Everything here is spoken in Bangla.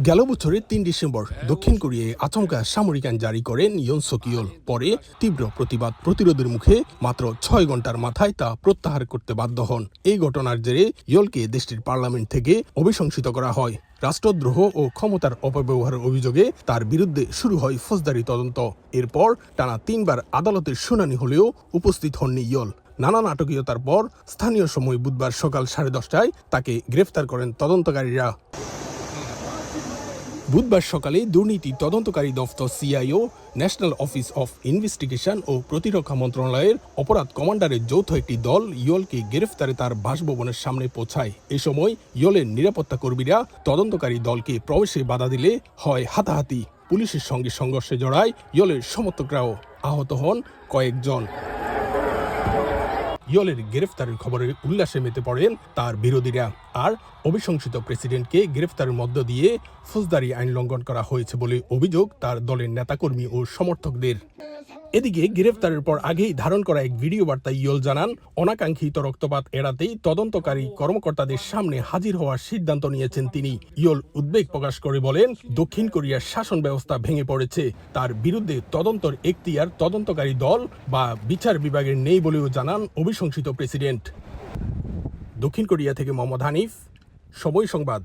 গেল বছরের ৩ ডিসেম্বর দক্ষিণ কোরিয়ায় আচমকা সামরিক আইন জারি করেন ইয়ন সক ইয়োল। পরে তীব্র প্রতিরোধের মুখে মাত্র ৬ ঘন্টার মাথায় তা প্রত্যাহার করতে বাধ্য হন। এই ঘটনার জেরে ইয়োলকে দেশটির পার্লামেন্ট থেকে অভিশংসিত করা হয়। রাষ্ট্রদ্রোহ ও ক্ষমতার অপব্যবহারের অভিযোগে তার বিরুদ্ধে শুরু হয় ফৌজদারি তদন্ত। এরপর টানা ৩ বার আদালতের শুনানি হলেও উপস্থিত হননি ইয়োল। নানা নাটকীয়তার পর স্থানীয় সময় বুধবার সকাল 10:30টায় তাকে গ্রেফতার করেন তদন্তকারীরা। বুধবার সকালে দুর্নীতি তদন্তকারী দফতর CIO, National Office of Investigation ও প্রতিরক্ষা মন্ত্রণালয়ের অপরাধ কমান্ডারের যৌথ একটি দল ইয়োলকে গ্রেফতারে তার বাসভবনের সামনে পৌঁছায়। এ সময় ইয়োলের নিরাপত্তা কর্মীরা তদন্তকারী দলকে প্রবেশে বাধা দিলে হয় হাতাহাতি। পুলিশের সঙ্গে সংঘর্ষে জড়ায় ইয়োলের সমর্থকরাও, আহত হন কয়েকজন। ইয়োলের গ্রেফতারের খবরে উল্লাসে মেতে পড়েন তার বিরোধীরা। আর অভিশংসিত প্রেসিডেন্টকে গ্রেফতারের মধ্য দিয়ে ফৌজদারি আইন লঙ্ঘন করা হয়েছে বলে অভিযোগ তার দলের নেতাকর্মী ও সমর্থকদের। এদিকে গ্রেফতারের পর আগেই ধারণ করা এক ভিডিও বার্তায় ইয়োল জানান, অনাকাঙ্ক্ষিত রক্তপাত এড়াতেই তদন্তকারী কর্মকর্তাদের সামনে হাজির হওয়ার সিদ্ধান্ত নিয়েছেন তিনি। ইয়োল উদ্বেগ প্রকাশ করে বলেন, দক্ষিণ কোরিয়ার শাসন ব্যবস্থা ভেঙে পড়েছে। তার বিরুদ্ধে তদন্তর এখতিয়ার তদন্তকারী দল বা বিচার বিভাগের নেই বলেও জানান অভিশংসিত প্রেসিডেন্ট। দক্ষিণ কোরিয়া থেকে মোহাম্মদ হানিফ, সময় সংবাদ।